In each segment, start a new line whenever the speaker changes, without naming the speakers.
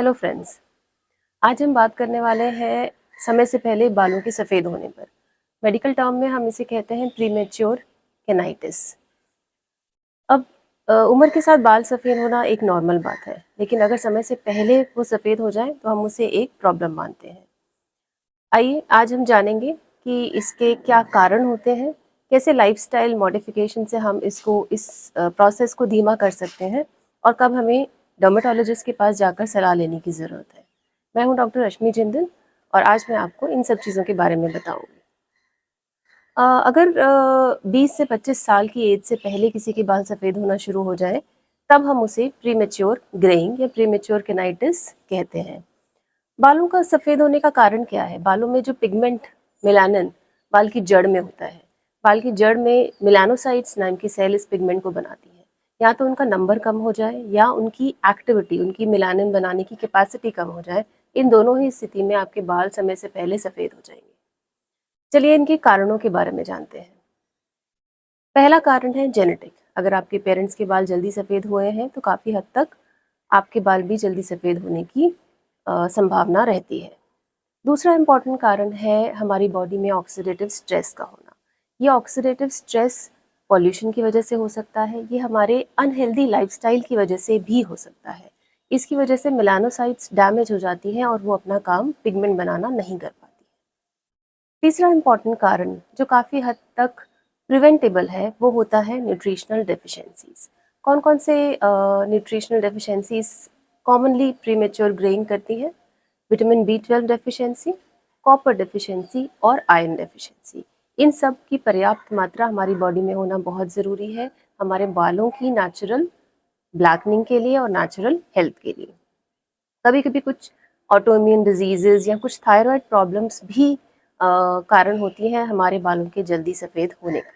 Hello friends. आज हम बात करने वाले हैं समय से पहले बालों के सफ़ेद होने पर। मेडिकल टर्म में हम इसे कहते हैं प्रीमेच्योर केनाइटिस। अब उम्र के साथ बाल सफ़ेद होना एक नॉर्मल बात है, लेकिन अगर समय से पहले वो सफ़ेद हो जाए तो हम उसे एक प्रॉब्लम मानते हैं। आइए आज हम जानेंगे कि इसके क्या कारण होते हैं, कैसे लाइफस्टाइल मॉडिफिकेशन से हम इस प्रोसेस को धीमा कर सकते हैं और कब हमें डर्मेटोलॉजिस्ट के पास जाकर सलाह लेने की ज़रूरत है। मैं हूं डॉक्टर रश्मि जिंदल और आज मैं आपको इन सब चीज़ों के बारे में बताऊंगी। अगर 20 से 25 साल की एज से पहले किसी के बाल सफ़ेद होना शुरू हो जाए, तब हम उसे प्रीमेच्योर ग्रेइंग या प्रीमेच्योर केनाइटिस कहते हैं। बालों का सफ़ेद होने का कारण क्या है? बालों में जो पिगमेंट मेलानिन बाल की जड़ में होता है, बाल की जड़ में मेलानोसाइट्स नाम की सेल इस पिगमेंट को बनाती है। या तो उनका नंबर कम हो जाए या उनकी एक्टिविटी, उनकी मेलानिन बनाने की कैपेसिटी कम हो जाए। इन दोनों ही स्थिति में आपके बाल समय से पहले सफ़ेद हो जाएंगे। चलिए इनके कारणों के बारे में जानते हैं। पहला कारण है जेनेटिक। अगर आपके पेरेंट्स के बाल जल्दी सफ़ेद हुए हैं तो काफ़ी हद तक आपके बाल भी जल्दी सफ़ेद होने की संभावना रहती है। दूसरा इम्पॉर्टेंट कारण है हमारी बॉडी में ऑक्सीडेटिव स्ट्रेस का होना। ये ऑक्सीडेटिव स्ट्रेस पॉल्यूशन की वजह से हो सकता है, ये हमारे अनहेल्दी लाइफस्टाइल की वजह से भी हो सकता है। इसकी वजह से मेलानोसाइट्स डैमेज हो जाती हैं और वो अपना काम पिगमेंट बनाना नहीं कर पाती। तीसरा इम्पॉर्टेंट कारण जो काफ़ी हद तक प्रिवेंटेबल है वो होता है न्यूट्रिशनल डेफिशिएंसीज। कौन कौन से nutritional deficiencies commonly premature greying करती है? Vitamin B12 deficiency, copper deficiency और आयरन डेफिशिएंसी। इन सब की पर्याप्त मात्रा हमारी बॉडी में होना बहुत ज़रूरी है हमारे बालों की नेचुरल ब्लैकनिंग के लिए और नेचुरल हेल्थ के लिए। कभी कभी कुछ ऑटो इम्यून डिजीजेज या कुछ थायराइड प्रॉब्लम्स भी कारण होती हैं हमारे बालों के जल्दी सफ़ेद होने का।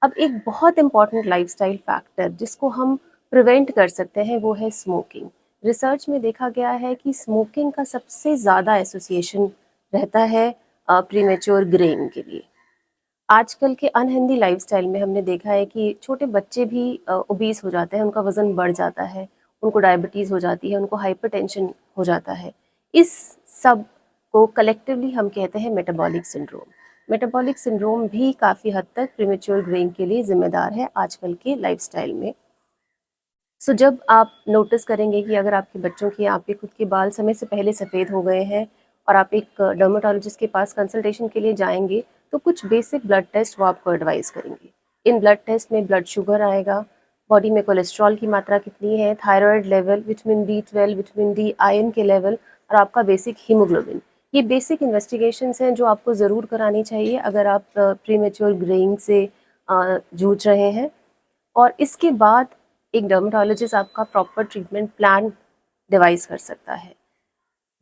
अब एक बहुत इंपॉर्टेंट लाइफस्टाइल फैक्टर जिसको हम प्रिवेंट कर सकते हैं वो है स्मोकिंग। रिसर्च में देखा गया है कि स्मोकिंग का सबसे ज़्यादा एसोसिएशन रहता है प्रीमेच्योर ग्रेइंग के लिए। आजकल के अनहेल्दी लाइफस्टाइल में हमने देखा है कि छोटे बच्चे भी ओबीस हो जाते हैं, उनका वज़न बढ़ जाता है, उनको डायबिटीज़ हो जाती है, उनको हाइपरटेंशन हो जाता है। इस सब को कलेक्टिवली हम कहते हैं मेटाबॉलिक सिंड्रोम। मेटाबॉलिक सिंड्रोम भी काफ़ी हद तक प्रीमेच्योर ग्रेइंग के लिए ज़िम्मेदार है आजकल के लाइफस्टाइल में। सो जब आप नोटिस करेंगे कि अगर आपके बच्चों के आपके खुद के बाल समय से पहले सफ़ेद हो गए हैं और आप एक डर्मेटोलॉजिस्ट के पास कंसल्टेशन के लिए जाएंगे, तो कुछ बेसिक ब्लड टेस्ट वो आपको एडवाइस करेंगे। इन ब्लड टेस्ट में ब्लड शुगर आएगा, बॉडी में कोलेस्ट्रॉल की मात्रा कितनी है, thyroid level, vitamin B12, vitamin D, iron के लेवल और आपका बेसिक हीमोग्लोबिन। ये बेसिक इन्वेस्टिगेशंस हैं जो आपको ज़रूर करानी चाहिए अगर आप प्रीमेच्योर ग्रेइंग से जूझ रहे हैं। और इसके बाद एक डर्मेटोलॉजिस्ट आपका प्रॉपर ट्रीटमेंट प्लान डिवाइस कर सकता है।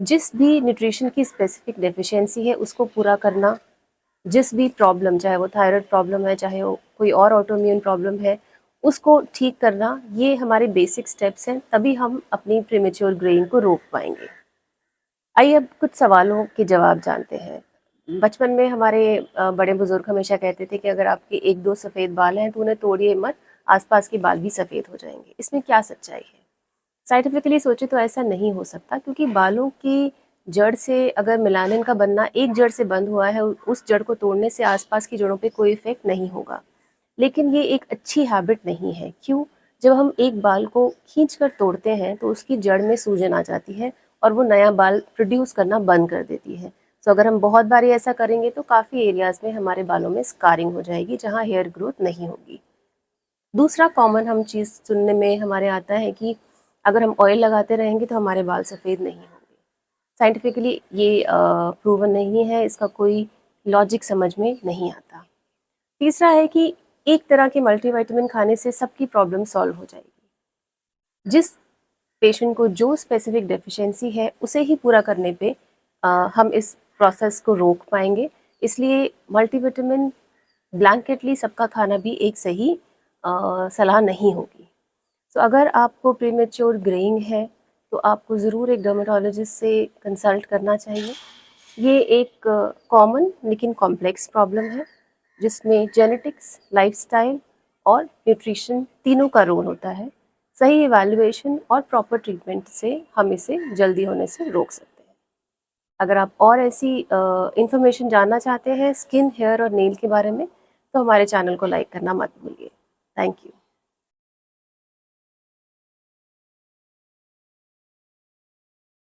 जिस भी न्यूट्रिशन की स्पेसिफिक डेफिशिएंसी है उसको पूरा करना, जिस भी प्रॉब्लम, चाहे वो थायराइड प्रॉब्लम है, चाहे वो कोई और ऑटोइम्यून प्रॉब्लम है, उसको ठीक करना, ये हमारे बेसिक स्टेप्स हैं। तभी हम अपनी प्रीमेच्योर ग्रेइंग को रोक पाएंगे। आइए अब कुछ सवालों के जवाब जानते हैं। बचपन में हमारे बड़े बुजुर्ग हमेशा कहते थे कि अगर आपके एक दो सफ़ेद बाल हैं तो उन्हें तोड़िए मत, आसपास के बाल भी सफ़ेद हो जाएंगे। इसमें क्या सच्चाई है? साइंटिफिकली सोचे तो ऐसा नहीं हो सकता, क्योंकि बालों की जड़ से अगर मेलानिन का बनना एक जड़ से बंद हुआ है, उस जड़ को तोड़ने से आसपास की जड़ों पे कोई इफेक्ट नहीं होगा। लेकिन ये एक अच्छी हैबिट नहीं है। क्यों? जब हम एक बाल को खींच कर तोड़ते हैं तो उसकी जड़ में सूजन आ जाती है और वो नया बाल प्रोड्यूस करना बंद कर देती है। तो अगर हम बहुत बार ऐसा करेंगे तो काफ़ी एरियाज़ में हमारे बालों में स्कारिंग हो जाएगी जहाँ हेयर ग्रोथ नहीं होगी। दूसरा कॉमन हम चीज़ सुनने में हमारे आता है कि अगर हम ऑयल लगाते रहेंगे तो हमारे बाल सफ़ेद नहीं होंगे। साइंटिफिकली ये प्रूवन नहीं है, इसका कोई लॉजिक समझ में नहीं आता। तीसरा है कि एक तरह के मल्टीविटामिन खाने से सबकी प्रॉब्लम सॉल्व हो जाएगी। जिस पेशेंट को जो स्पेसिफिक डेफिशिएंसी है उसे ही पूरा करने पे हम इस प्रोसेस को रोक पाएंगे। इसलिए मल्टीविटामिन ब्लैंकेटली सबका खाना भी एक सही सलाह नहीं होगी। तो अगर आपको प्रीमेच्योर ग्रेइंग है तो आपको ज़रूर एक डर्मेटोलॉजिस्ट से कंसल्ट करना चाहिए। ये एक कॉमन लेकिन कॉम्प्लेक्स प्रॉब्लम है जिसमें जेनेटिक्स, लाइफस्टाइल और न्यूट्रिशन तीनों का रोल होता है। सही इवैल्यूएशन और प्रॉपर ट्रीटमेंट से हम इसे जल्दी होने से रोक सकते हैं। अगर आप और ऐसी इन्फॉर्मेशन जानना चाहते हैं स्किन, हेयर और नेल के बारे में, तो हमारे चैनल को लाइक करना मत भूलिए। Thank you.